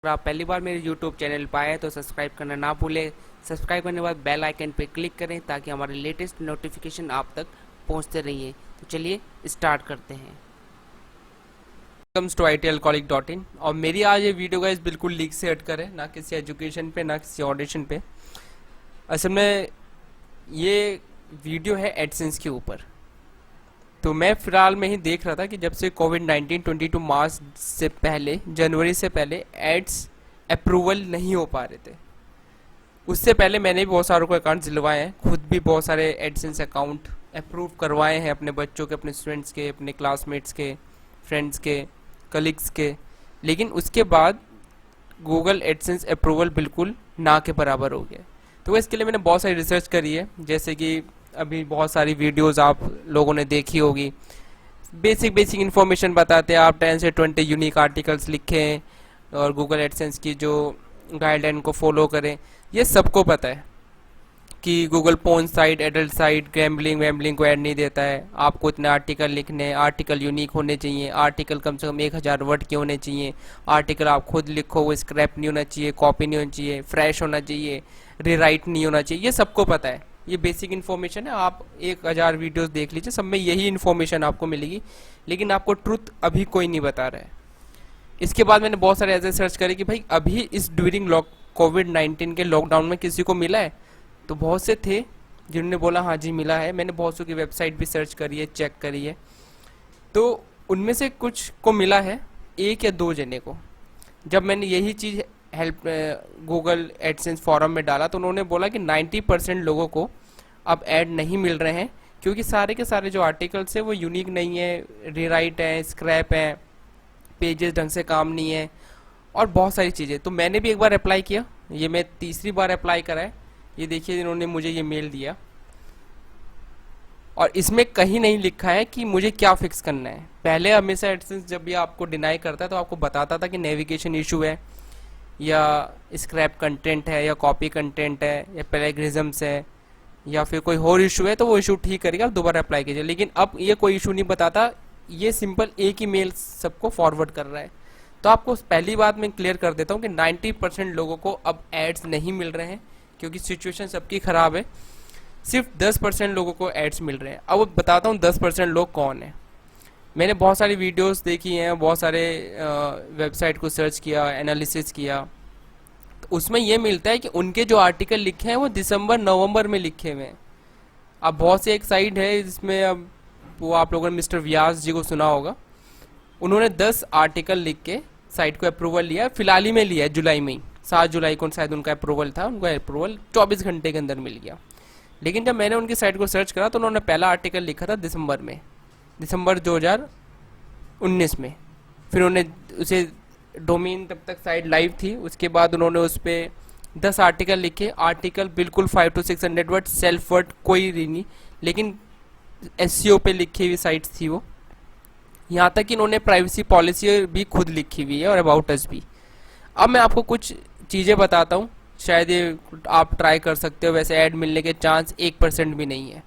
अगर आप पहली बार मेरे YouTube चैनल पर आए तो सब्सक्राइब करना ना भूलें। सब्सक्राइब करने के बाद बेल आइकन पर क्लिक करें ताकि हमारे लेटेस्ट नोटिफिकेशन आप तक पहुंचते रहिए। तो चलिए स्टार्ट करते हैं। Welcomes to itlcolleague.in। और मेरी आज ये वीडियो गाइस बिल्कुल लीक से हटकर है, ना किसी एजुकेशन पे ना किसी ऑडिशन पे। असल में ये वीडियो है एडसेंस के ऊपर। तो मैं फिलहाल में ही देख रहा था कि जब से कोविड-19 22 मार्च से पहले, जनवरी से पहले एड्स अप्रूवल नहीं हो पा रहे थे। उससे पहले मैंने भी बहुत सारों को अकाउंट दिलवाए हैं, खुद भी बहुत सारे एडसेंस अकाउंट अप्रूव करवाए हैं अपने बच्चों के, अपने स्टूडेंट्स के, अपने क्लासमेट्स के, फ्रेंड्स के, कलीग्स के। लेकिन उसके बाद गूगल एडसेंस अप्रूवल बिल्कुल ना के बराबर हो गया। तो इसके लिए मैंने बहुत सारी रिसर्च करी है, जैसे कि अभी बहुत सारी वीडियोस आप लोगों ने देखी होगी। बेसिक इन्फॉर्मेशन बताते हैं, आप 10 से 20 यूनिक आर्टिकल्स लिखें और गूगल एडसेंस की जो गाइडलाइन को फॉलो करें। ये सबको पता है कि Google porn site, adult site, gambling वैम्बलिंग को ऐड नहीं देता है। आपको इतने आर्टिकल लिखने हैं, आर्टिकल यूनिक होने चाहिए, आर्टिकल कम से कम 1000 वर्ड के होने चाहिए, आर्टिकल आप खुद लिखो, वो स्क्रैप नहीं होना चाहिए, कॉपी नहीं होनी चाहिए, फ्रेश होना चाहिए, रीराइट नहीं होना चाहिए। ये सबको पता है, ये बेसिक इन्फॉर्मेशन है। आप 1000 वीडियोस देख लीजिए, सब में यही इन्फॉर्मेशन आपको मिलेगी, लेकिन आपको ट्रुथ अभी कोई नहीं बता रहा है। इसके बाद मैंने बहुत सारे ऐसे सर्च करे कि भाई अभी इस ड्यूरिंग कोविड-19 के लॉकडाउन में किसी को मिला है। तो बहुत से थे जिन्होंने बोला हाँ जी मिला है। मैंने बहुत सौ की वेबसाइट भी सर्च करी है, चेक करी है, तो उनमें से कुछ को मिला है, 1 या 2 जने को। जब मैंने यही चीज़ हेल्प गूगल एडसेंस फॉरम में डाला तो उन्होंने बोला कि 90% लोगों को अब ऐड नहीं मिल रहे हैं, क्योंकि सारे के सारे जो आर्टिकल्स है वो यूनिक नहीं है, रीराइट है, स्क्रैप है, पेजेस ढंग से काम नहीं है और बहुत सारी चीज़ें। तो मैंने भी एक बार अप्लाई किया, ये मैं तीसरी बार अप्लाई करा है। ये देखिए इन्होंने मुझे ये मेल दिया और इसमें कहीं नहीं लिखा है कि मुझे क्या फिक्स करना है। पहले हमेशा एडसेंस जब भी आपको डिनाई करता है तो आपको बताता था कि नेविगेशन इशू है, या स्क्रैप कंटेंट है, या कॉपी कंटेंट है, या प्लेगरिज्म्स है, या फिर कोई और इशू है, तो वो इशू ठीक करेगा, आप दोबारा अप्लाई कीजिए। लेकिन अब ये कोई इशू नहीं बताता, ये सिंपल एक ही मेल सबको फॉरवर्ड कर रहा है। तो आपको पहली बात मैं क्लियर कर देता हूँ कि 90% लोगों को अब एड्स नहीं मिल रहे हैं, क्योंकि सिचुएशन सबकी ख़राब है। सिर्फ 10% लोगों को एड्स मिल रहे हैं। अब बताता हूँ 10% लोग कौन है। मैंने बहुत सारी वीडियोस देखी हैं, बहुत सारे वेबसाइट को सर्च किया, एनालिसिस किया, तो उसमें यह मिलता है कि उनके जो आर्टिकल लिखे हैं वो दिसंबर नवंबर में लिखे हुए हैं। अब बहुत से एक साइट है जिसमें, अब वो आप लोगों ने मिस्टर व्यास जी को सुना होगा, उन्होंने 10 आर्टिकल लिख के साइट को अप्रूवल लिया, फिलहाल ही में लिया है, जुलाई में ही, 7 जुलाई को शायद उनका अप्रूवल था। उनका अप्रूवल 24 घंटे के अंदर मिल गया। लेकिन जब मैंने उनकी साइट को सर्च करा तो उन्होंने पहला आर्टिकल लिखा था दिसंबर में, दिसंबर 2019 में। फिर उन्होंने उसे डोमेन, तब तक साइट लाइव थी, उसके बाद उन्होंने उस पर 10 आर्टिकल लिखे। आर्टिकल बिल्कुल 500 to 600 वर्ड, सेल्फ वर्ड कोई नहीं, लेकिन एसईओ पे लिखी हुई साइट थी वो। यहाँ तक कि इन्होंने प्राइवेसी पॉलिसी भी खुद लिखी हुई है और अबाउट अस भी। अब मैं आपको कुछ चीज़ें बताता हूँ, शायद ये आप ट्राई कर सकते हो। वैसे ऐड मिलने के चांस 1% भी नहीं है।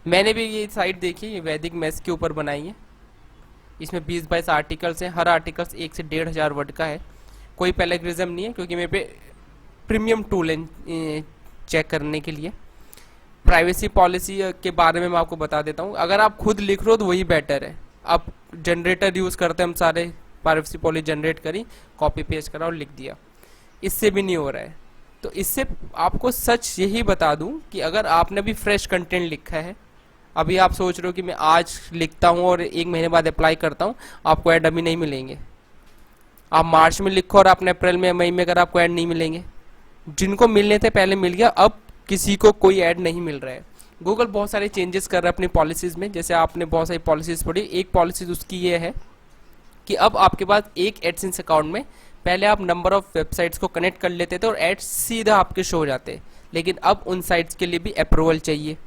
मैंने भी ये साइट देखी, ये वैदिक मैथ्स के ऊपर बनाई है। इसमें 20-22 आर्टिकल्स हैं, हर आर्टिकल्स 1 से 1500 वर्ड का है। कोई प्लेगरिज्म नहीं है, क्योंकि मेरे पे प्रीमियम टूल है चेक करने के लिए। प्राइवेसी पॉलिसी के बारे में मैं आपको बता देता हूँ। अगर आप खुद लिख रहे हो तो वही बेटर है। आप जनरेटर यूज़ करते हैं, हम सारे प्राइवेसी पॉलिसी जनरेट करी, कॉपी पेस्ट करा और लिख दिया, इससे भी नहीं हो रहा है। तो इससे आपको सच यही बता दूं कि अगर आपने भी फ्रेश कंटेंट लिखा है, अभी आप सोच रहे हो कि मैं आज लिखता हूं और 1 महीने बाद अप्लाई करता हूं, आपको ऐड अभी नहीं मिलेंगे। आप मार्च में लिखो और आपने अप्रैल में, मई में अगर आपको ऐड नहीं मिलेंगे। जिनको मिलने थे पहले मिल गया, अब किसी को कोई ऐड नहीं मिल रहा है। गूगल बहुत सारे चेंजेस कर रहा है अपनी पॉलिसीज़ में। जैसे आपने बहुत सारी पॉलिसीज़ पढ़ी, एक पॉलिसी उसकी ये है कि अब आपके पास एक एडसेंस अकाउंट में पहले आप नंबर ऑफ वेबसाइट्स को कनेक्ट कर लेते थे और एड्स सीधा आपके शो हो जाते, लेकिन अब उन साइट्स के लिए भी अप्रूवल चाहिए।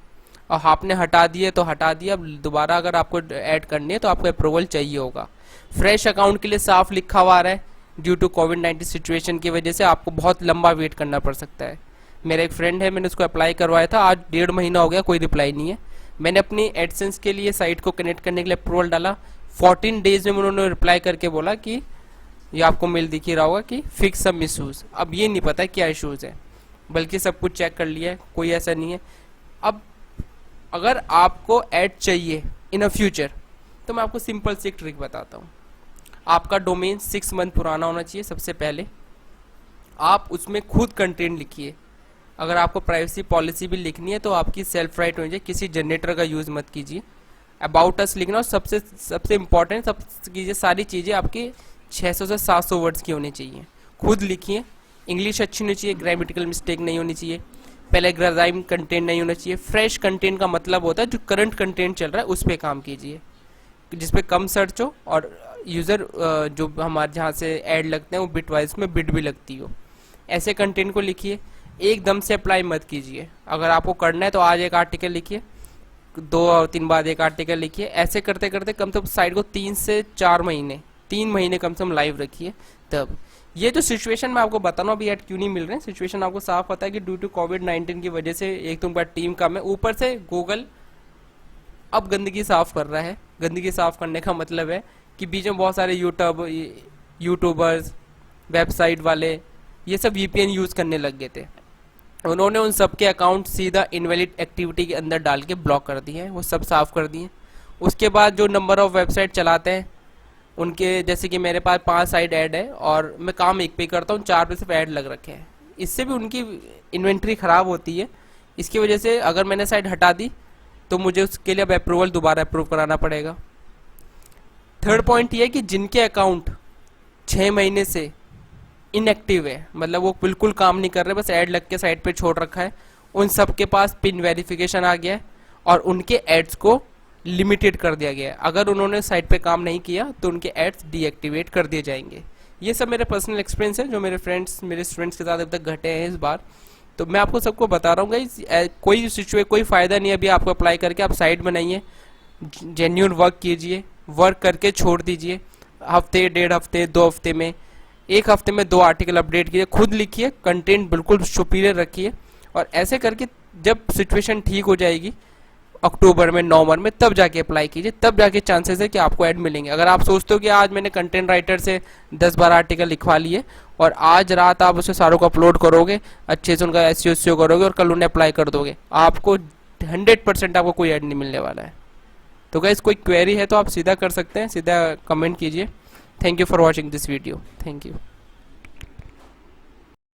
और आपने हटा दिए तो हटा दिया, अब दोबारा अगर आपको ऐड करनी है तो आपको अप्रूवल चाहिए होगा। फ्रेश अकाउंट के लिए साफ लिखा हुआ आ रहा है, ड्यू टू कोविड-19 सिचुएशन की वजह से आपको बहुत लंबा वेट करना पड़ सकता है। मेरा एक फ्रेंड है, मैंने उसको अप्लाई करवाया था, आज 1.5 महीना हो गया, कोई रिप्लाई नहीं है। मैंने अपनी एडसेंस के लिए साइट को कनेक्ट करने के लिए अप्रूवल डाला, 14 डेज में उन्होंने रिप्लाई करके बोला कि ये आपको मेल दिख ही रहा होगा कि फिक्स सम इशूज। अब ये नहीं पता है क्या इशूज है, बल्कि सब कुछ चेक कर लिया है, कोई ऐसा नहीं है। अब अगर आपको ऐड चाहिए इन अ फ्यूचर, तो मैं आपको सिंपल सी एक ट्रिक बताता हूँ। आपका डोमेन 6 मंथ पुराना होना चाहिए सबसे पहले। आप उसमें खुद कंटेंट लिखिए। अगर आपको प्राइवेसी पॉलिसी भी लिखनी है तो आपकी सेल्फ राइट होनी चाहिए, किसी जनरेटर का यूज़ मत कीजिए। अबाउट अस लिखना, और सबसे इम्पॉर्टेंट सब कीजिए, सारी चीज़ें आपकी 600 से 700 वर्ड्स की होनी चाहिए। खुद लिखिए, इंग्लिश अच्छी होनी चाहिए, ग्रामेटिकल मिस्टेक नहीं होनी चाहिए, पहले ग्राइम कंटेंट नहीं होना चाहिए। फ्रेश कंटेंट का मतलब होता है जो करंट कंटेंट चल रहा है उस पर काम कीजिए, जिसपे कम सर्च हो और यूज़र जो हमारे जहाँ से ऐड लगते हैं वो बिट वाइज में बिट भी लगती हो। ऐसे कंटेंट को लिखिए, एकदम से अप्लाई मत कीजिए। अगर आपको करना है तो आज एक आर्टिकल लिखिए, 2 और 3 बाद एक आर्टिकल लिखिए। ऐसे करते करते कम से कम साइट को 3 से 4 महीने, 3 महीने कम से कम लाइव रखिए। तब ये जो सिचुएशन मैं आपको बता रहा हूँ अभी ऐड क्यों नहीं मिल रहे हैं, सिचुएशन आपको साफ पता है कि ड्यू टू कोविड-19 की वजह से एक तो उनका टीम कम है, ऊपर से गूगल अब गंदगी साफ कर रहा है। गंदगी साफ करने का मतलब है कि बीच में बहुत सारे यूट्यूबर्स, वेबसाइट वाले, ये सब VPN यूज़ करने लग गए थे। उन्होंने उन सब के अकाउंट सीधा इनवैलिड एक्टिविटी के अंदर डाल के ब्लॉक कर दिए हैं, वो सब साफ कर दिए। उसके बाद जो नंबर ऑफ वेबसाइट चलाते हैं उनके, जैसे कि मेरे पास 5 साइट ऐड है और मैं काम एक पे करता हूँ, 4 पे सिर्फ ऐड लग रखे हैं। इससे भी उनकी इन्वेंट्री ख़राब होती है। इसकी वजह से अगर मैंने साइट हटा दी तो मुझे उसके लिए अब अप्रूवल दोबारा अप्रूव कराना पड़ेगा। थर्ड पॉइंट ये है कि जिनके अकाउंट 6 महीने से इनएक्टिव है, मतलब वो बिल्कुल काम नहीं कर रहे, बस ऐड लग के साइट पे छोड़ रखा है, उन सब के पास पिन वेरिफिकेशन आ गया है और उनके एड्स को लिमिटेड कर दिया गया है। अगर उन्होंने साइट पे काम नहीं किया तो उनके एड्स डीएक्टिवेट कर दिए जाएंगे। ये सब मेरे पर्सनल एक्सपीरियंस है जो मेरे स्टूडेंट्स के साथ अब तक घटे हैं इस बार। तो मैं आपको सबको बता रहा हूँ गाइस, कोई फ़ायदा नहीं है अभी आपको अप्लाई करके। आप साइट बनाइए, जेन्यून वर्क कीजिए, वर्क करके छोड़ दीजिए। हफ्ते, 1.5 हफ्ते, 2 हफ्ते में, 1 हफ्ते में 2 आर्टिकल अपडेट कीजिए, खुद लिखिए, कंटेंट बिल्कुल सुपीरियर रखिए। और ऐसे करके जब सिचुएशन ठीक हो जाएगी अक्टूबर में, नवंबर में, तब जाके अप्लाई कीजिए, तब जाके चांसेस है कि आपको ऐड मिलेंगे। अगर आप सोचते हो कि आज मैंने कंटेंट राइटर से 10-12 आर्टिकल लिखवा लिए और आज रात आप उसे सारों को अपलोड करोगे, अच्छे से उनका SEO करोगे और कल उन्हें अप्लाई कर दोगे, आपको 100% आपको कोई ऐड नहीं मिलने वाला है। तो गाइस कोई क्वेरी है तो आप सीधा कर सकते हैं, सीधा कमेंट कीजिए। Thank you for watching this video. Thank you.